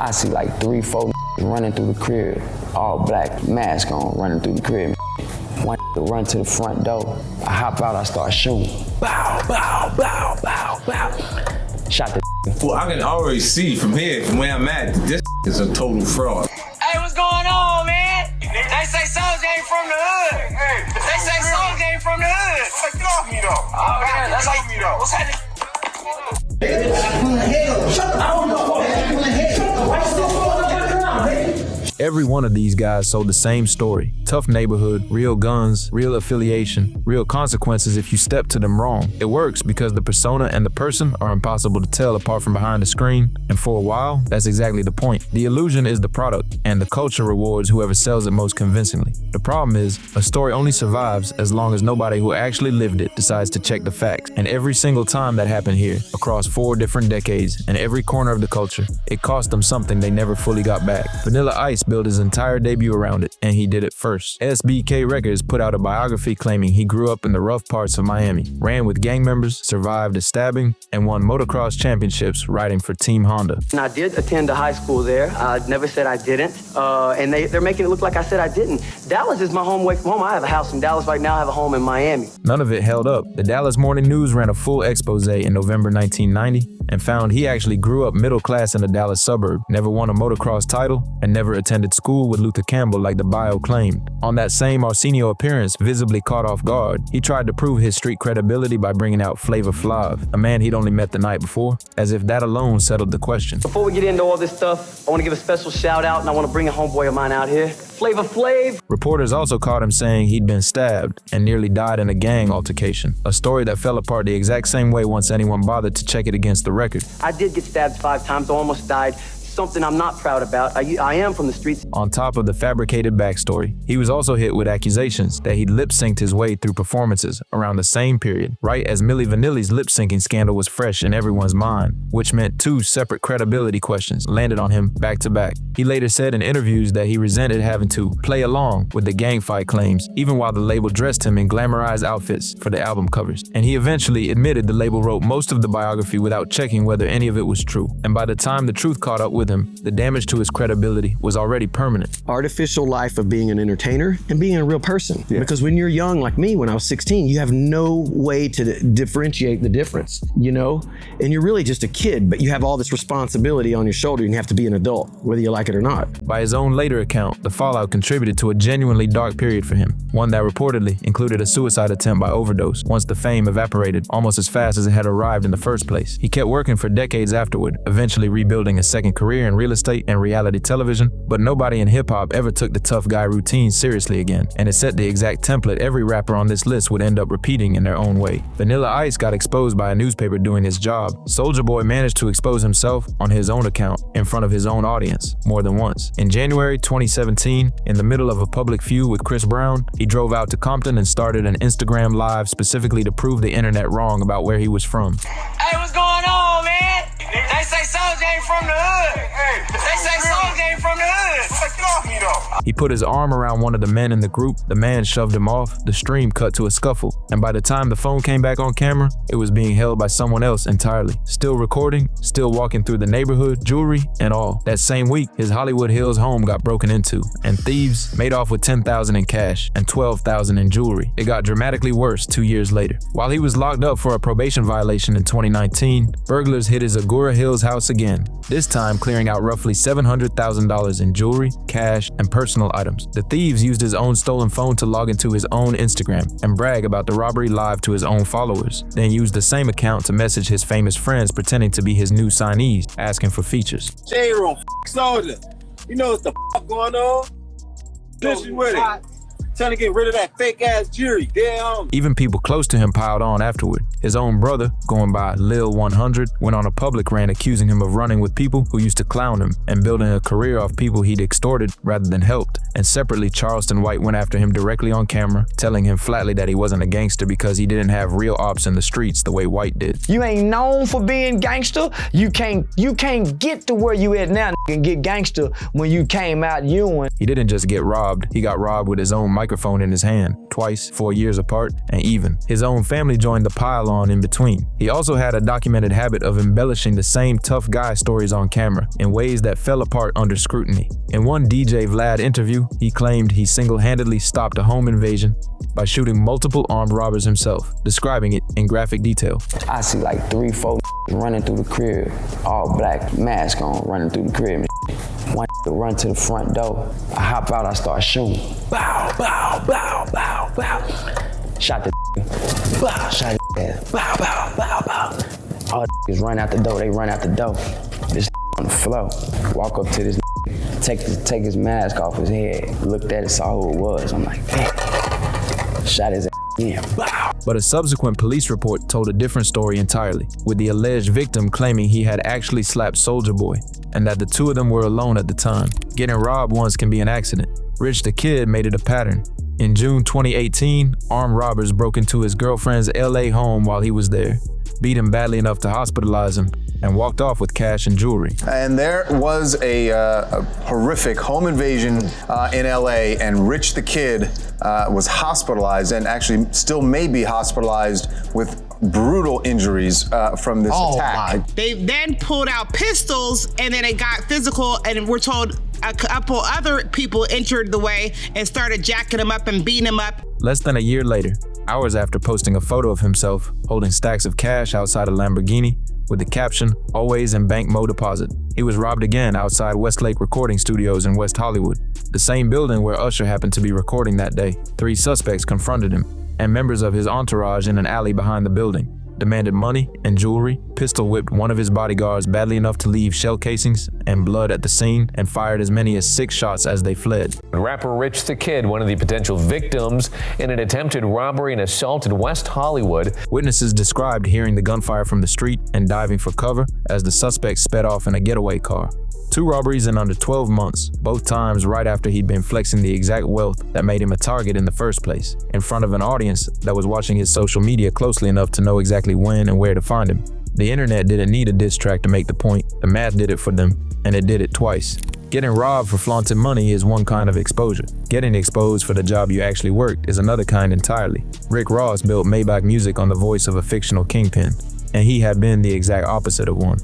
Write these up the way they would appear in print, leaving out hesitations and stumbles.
I see like 3, 4 running through the crib, all black, mask on, running through the crib. One run to the front door. I hop out, I start shooting. Bow, bow, bow, bow, bow. Shot the. Well, I can already see from here, from where I'm at, this is a total fraud. Hey, what's going on, man? They say Soulja ain't from the hood. They say Soulja ain't from the hood. Get off me though. Oh, yeah, that's like me though. What's happening? Every one of these guys sold the same story. Tough neighborhood, real guns, real affiliation, real consequences if you step to them wrong. It works because the persona and the person are impossible to tell apart from behind the screen, and for a while, that's exactly the point. The illusion is the product, and the culture rewards whoever sells it most convincingly. The problem is, a story only survives as long as nobody who actually lived it decides to check the facts. And every single time that happened here, across 4 different decades, and every corner of the culture, it cost them something they never fully got back. Vanilla Ice built his entire debut around it, and he did it first. SBK Records put out a biography claiming he grew up in the rough parts of Miami, ran with gang members, survived a stabbing, and won motocross championships riding for Team Honda. I did attend a high school there. I never said I didn't, and they're making it look like I said I didn't. Dallas is my home away from home. I have a house in Dallas right now. I have a home in Miami. None of it held up. The Dallas Morning News ran a full expose in November 1990 and found he actually grew up middle class in a Dallas suburb, never won a motocross title, and never attended school with Luther Campbell like the bio claimed. On that same Arsenio appearance, visibly caught off guard, he tried to prove his street credibility by bringing out Flavor Flav, a man he'd only met the night before, as if that alone settled the question. Before we get into all this stuff, I want to give a special shout out, and I want to bring a homeboy of mine out here, Flavor Flav. Reporters also caught him saying he'd been stabbed and nearly died in a gang altercation, a story that fell apart the exact same way once anyone bothered to check it against the record. I did get stabbed 5 times, almost died. Something I'm not proud about. I am from the streets. On top of the fabricated backstory, he was also hit with accusations that he'd lip-synced his way through performances around the same period, right as Milli Vanilli's lip-syncing scandal was fresh in everyone's mind, which meant 2 separate credibility questions landed on him back to back. He later said in interviews that he resented having to play along with the gang fight claims, even while the label dressed him in glamorized outfits for the album covers. And he eventually admitted the label wrote most of the biography without checking whether any of it was true. And by the time the truth caught up with him, the damage to his credibility was already permanent. Artificial life of being an entertainer and being a real person. Yeah. Because when you're young, like me, when I was 16, you have no way to differentiate the difference, you know? And you're really just a kid, but you have all this responsibility on your shoulder and you have to be an adult, whether you like it or not. By his own later account, the fallout contributed to a genuinely dark period for him, one that reportedly included a suicide attempt by overdose once the fame evaporated almost as fast as it had arrived in the first place. He kept working for decades afterward, eventually rebuilding a second career in real estate and reality television, but nobody in hip-hop ever took the tough guy routine seriously again, and it set the exact template every rapper on this list would end up repeating in their own way. Vanilla Ice got exposed by a newspaper doing his job. Soulja Boy managed to expose himself on his own account in front of his own audience more than once. In January 2017, in the middle of a public feud with Chris Brown, he drove out to Compton and started an Instagram live specifically to prove the internet wrong about where he was from. Hey, what's going on, man? They say Soulja ain't from the hood. They say Soulja ain't from the hood. Get off me though. He put his arm around one of the men in the group. The man shoved him off. The stream cut to a scuffle. And by the time the phone came back on camera, it was being held by someone else entirely. Still recording, still walking through the neighborhood, jewelry and all. That same week, his Hollywood Hills home got broken into, and thieves made off with $10,000 in cash and $12,000 in jewelry. It got dramatically worse 2 years later. While he was locked up for a probation violation in 2019, burglars hit his Agora Hills house again, this time clearing out roughly $700,000 in jewelry, cash, and personal items. The thieves used his own stolen phone to log into his own Instagram and brag about the robbery live to his own followers, then used the same account to message his famous friends pretending to be his new signees, asking for features. J-Room, Soulja, you know what the going on? Pushing with it. Trying to get rid of that fake ass jury. Damn. Even people close to him piled on afterward. His own brother, going by Lil 100, went on a public rant accusing him of running with people who used to clown him and building a career off people he'd extorted rather than helped. And separately, Charleston White went after him directly on camera, telling him flatly that he wasn't a gangster because he didn't have real ops in the streets the way White did. You ain't known for being gangster. You can't get to where you at now and get gangster when you came out Ewing. He didn't just get robbed, he got robbed with his own microphone microphone in his hand, twice, 4 years apart, and even. His own family joined the pile-on in between. He also had a documented habit of embellishing the same tough guy stories on camera in ways that fell apart under scrutiny. In one DJ Vlad interview, he claimed he single-handedly stopped a home invasion by shooting multiple armed robbers himself, describing it in graphic detail. I see like 3-4 running through the crib, all black, mask on, running through the crib. One run to the front door. I hop out, I start shooting. Bow, bow, bow, bow, bow. Shot the bow, shot his ass. Bow, bow, bow, bow. All the run out the door, they run out the door. This on the floor. Walk up to this take his mask off his head. Looked at it, saw who it was. I'm like, damn. Shot his ass again. Bow. But a subsequent police report told a different story entirely, with the alleged victim claiming he had actually slapped Soulja Boy, and that the two of them were alone at the time. Getting robbed once can be an accident. Rich the Kid made it a pattern. In June 2018, armed robbers broke into his girlfriend's LA home while he was there, beat him badly enough to hospitalize him, and walked off with cash and jewelry. And there was a horrific home invasion in LA, and Rich the Kid was hospitalized, and actually still may be hospitalized with brutal injuries from this attack. They then pulled out pistols, and then it got physical, and we're told a couple other people entered the way and started jacking him up and beating him up. Less than a year later, hours after posting a photo of himself holding stacks of cash outside a Lamborghini with the caption, "Always in bank mode deposit," he was robbed again outside Westlake Recording Studios in West Hollywood, the same building where Usher happened to be recording that day. 3 suspects confronted him, and members of his entourage in an alley behind the building demanded money and jewelry, pistol whipped one of his bodyguards badly enough to leave shell casings and blood at the scene, and fired as many as 6 shots as they fled. Rapper Rich the Kid, one of the potential victims in an attempted robbery and assault in West Hollywood. Witnesses described hearing the gunfire from the street and diving for cover as the suspects sped off in a getaway car. 2 robberies in under 12 months, both times right after he'd been flexing the exact wealth that made him a target in the first place, in front of an audience that was watching his social media closely enough to know exactly when and where to find him. The internet didn't need a diss track to make the point. The math did it for them, and it did it twice. Getting robbed for flaunting money is one kind of exposure. Getting exposed for the job you actually worked is another kind entirely. Rick Ross built Maybach Music on the voice of a fictional kingpin, and he had been the exact opposite of one.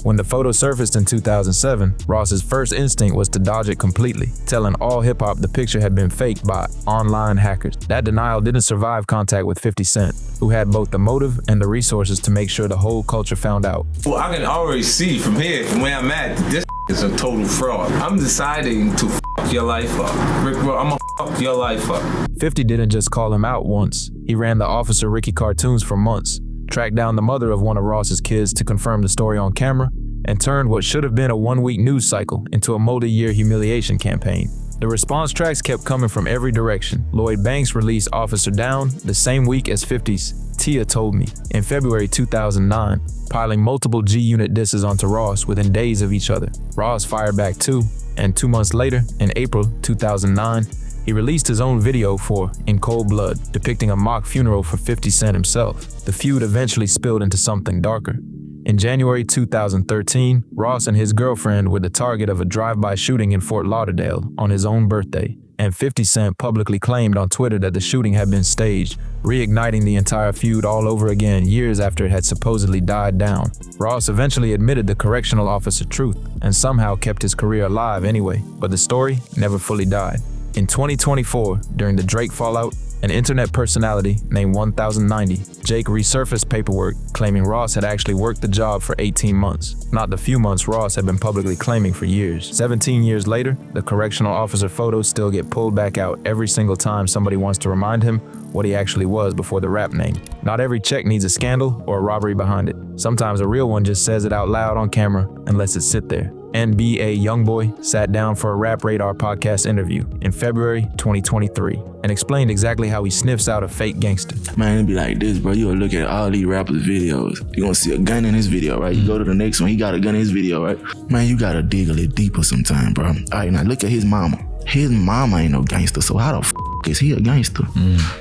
When the photo surfaced in 2007, Ross's first instinct was to dodge it completely, telling all hip-hop the picture had been faked by online hackers. That denial didn't survive contact with 50 Cent, who had both the motive and the resources to make sure the whole culture found out. Well, I can already see from here, from where I'm at, this is a total fraud. I'm deciding to fuck your life up. Rick, I'm gonna fuck your life up. 50 didn't just call him out once. He ran the Officer Ricky cartoons for months, tracked down the mother of one of Ross's kids to confirm the story on camera, and turned what should have been a 1-week news cycle into a multi-year humiliation campaign. The response tracks kept coming from every direction. Lloyd Banks released Officer Down the same week as 50's Tia Told Me in February 2009, piling multiple G-Unit disses onto Ross within days of each other. Ross fired back too, and 2 months later, in April 2009, he released his own video for In Cold Blood, depicting a mock funeral for 50 Cent himself. The feud eventually spilled into something darker. In January 2013, Ross and his girlfriend were the target of a drive-by shooting in Fort Lauderdale on his own birthday, and 50 Cent publicly claimed on Twitter that the shooting had been staged, reigniting the entire feud all over again years after it had supposedly died down. Ross eventually admitted the correctional officer truth and somehow kept his career alive anyway, but the story never fully died. In 2024, during the Drake fallout, an internet personality named 1090, Jake resurfaced paperwork claiming Ross had actually worked the job for 18 months, not the few months Ross had been publicly claiming for years. 17 years later, the correctional officer photos still get pulled back out every single time somebody wants to remind him what he actually was before the rap name. Not every check needs a scandal or a robbery behind it. Sometimes a real one just says it out loud on camera and lets it sit there. NBA YoungBoy sat down for a Rap Radar podcast interview in February 2023 and explained exactly how he sniffs out a fake gangster. Man, it'd be like this, bro. You'll look at all these rappers' videos. You're gonna see a gun in his video, right? You go to the next one, he got a gun in his video, right? Man, you gotta dig a little deeper sometime, bro. All right, now look at his mama. His mama ain't no gangster, so how the f*** is he a gangster?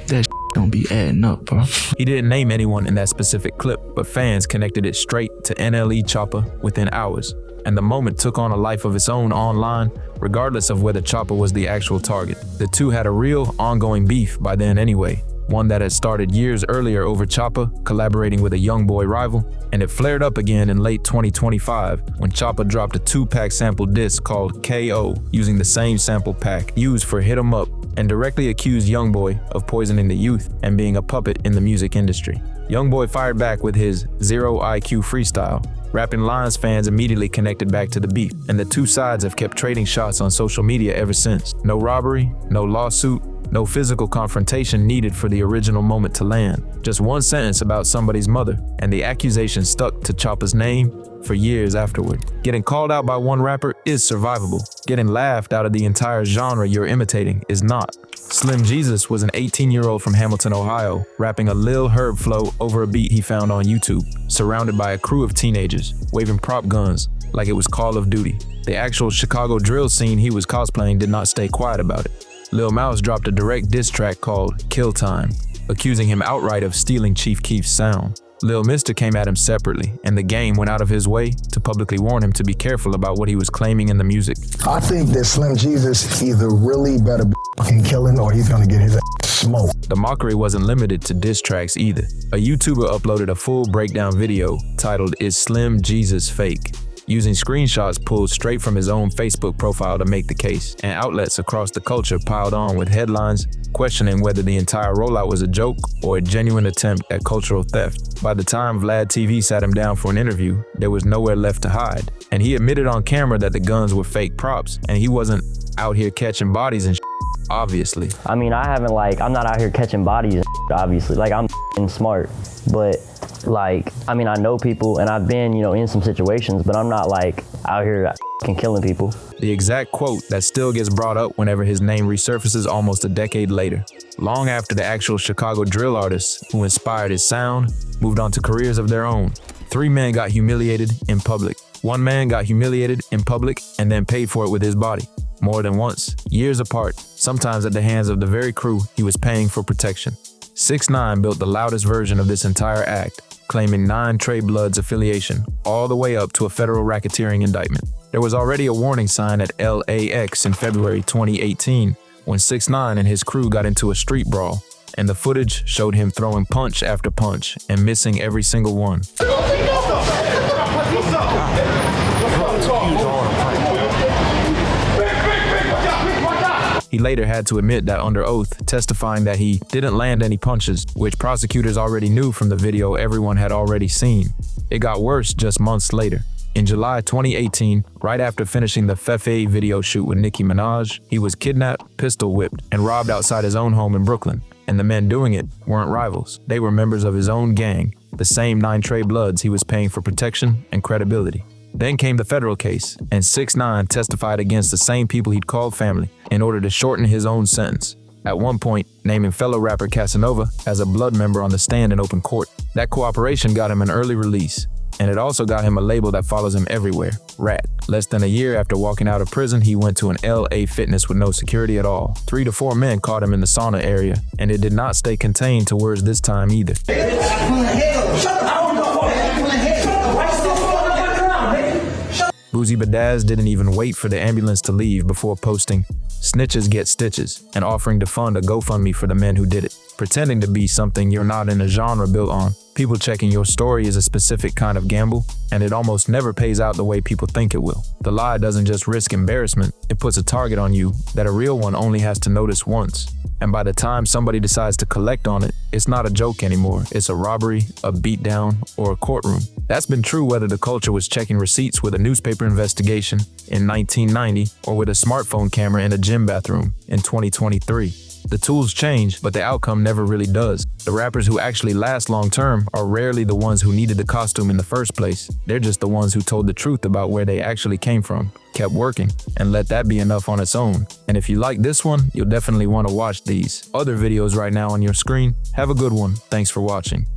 That don't be adding up, bro. He didn't name anyone in that specific clip, but fans connected it straight to NLE Chopper within hours. And the moment took on a life of its own online regardless of whether Chopper was the actual target. The two had a real, ongoing beef by then anyway, one that had started years earlier over Chopper collaborating with a YoungBoy rival, and it flared up again in late 2025 when Chopper dropped a 2-pack sample disc called KO using the same sample pack used for Hit 'Em Up, and directly accused YoungBoy of poisoning the youth and being a puppet in the music industry. YoungBoy fired back with his Zero IQ freestyle. Rapping lines fans immediately connected back to the beef, and the two sides have kept trading shots on social media ever since. No robbery, no lawsuit, no physical confrontation needed for the original moment to land. Just one sentence about somebody's mother, and the accusation stuck to Chopper's name for years afterward. Getting called out by one rapper is survivable. Getting laughed out of the entire genre you're imitating is not. Slim Jesus was an 18-year-old from Hamilton, Ohio, rapping a Lil Herb flow over a beat he found on YouTube, surrounded by a crew of teenagers, waving prop guns like it was Call of Duty. The actual Chicago drill scene he was cosplaying did not stay quiet about it. Lil Mouse dropped a direct diss track called Kill Time, accusing him outright of stealing Chief Keef's sound. Lil Mister came at him separately, and the game went out of his way to publicly warn him to be careful about what he was claiming in the music. I think that Slim Jesus either really better be killing or he's gonna get his ass smoked. The mockery wasn't limited to diss tracks either. A YouTuber uploaded a full breakdown video titled Is Slim Jesus Fake?, using screenshots pulled straight from his own Facebook profile to make the case, and outlets across the culture piled on with headlines questioning whether the entire rollout was a joke or a genuine attempt at cultural theft. By the time Vlad TV sat him down for an interview, there was nowhere left to hide, and he admitted on camera that the guns were fake props, and he wasn't out here catching bodies and shit, obviously. I mean, I'm not out here catching bodies and shit, obviously. Like, I'm smart, but like, I mean, I know people and I've been, in some situations, but I'm not like out here killing people. The exact quote that still gets brought up whenever his name resurfaces almost a decade later, long after the actual Chicago drill artists who inspired his sound moved on to careers of their own. 3 men got humiliated in public. 1 man got humiliated in public and then paid for it with his body. More than once, years apart, sometimes at the hands of the very crew he was paying for protection. 6ix9ine built the loudest version of this entire act, claiming 9 Trey Blood's affiliation, all the way up to a federal racketeering indictment. There was already a warning sign at LAX in February 2018 when 6ix9ine and his crew got into a street brawl, and the footage showed him throwing punch after punch and missing every single one. He later had to admit that under oath, testifying that he didn't land any punches, which prosecutors already knew from the video everyone had already seen. It got worse just months later. In July 2018, right after finishing the Fefe video shoot with Nicki Minaj, he was kidnapped, pistol whipped, and robbed outside his own home in Brooklyn. And the men doing it weren't rivals. They were members of his own gang, the same 9 Trey Bloods he was paying for protection and credibility. Then came the federal case, and 6ix9ine testified against the same people he'd called family in order to shorten his own sentence. At one point, naming fellow rapper Casanova as a blood member on the stand in open court. That cooperation got him an early release, and it also got him a label that follows him everywhere, Rat. Less than a year after walking out of prison, he went to an LA Fitness with no security at all. 3 to 4 men caught him in the sauna area, and it did not stay contained to words this time either. Boozy Badazz didn't even wait for the ambulance to leave before posting, "Snitches get stitches," and offering to fund a GoFundMe for the men who did it. Pretending to be something you're not in a genre built on. People checking your story is a specific kind of gamble, and it almost never pays out the way people think it will. The lie doesn't just risk embarrassment, it puts a target on you that a real one only has to notice once. And by the time somebody decides to collect on it, it's not a joke anymore. It's a robbery, a beatdown, or a courtroom. That's been true whether the culture was checking receipts with a newspaper investigation in 1990 or with a smartphone camera in a gym bathroom in 2023. The tools change, but the outcome never really does. The rappers who actually last long term are rarely the ones who needed the costume in the first place. They're just the ones who told the truth about where they actually came from, kept working, and let that be enough on its own. And if you like this one, you'll definitely want to watch these other videos right now on your screen. Have a good one. Thanks for watching.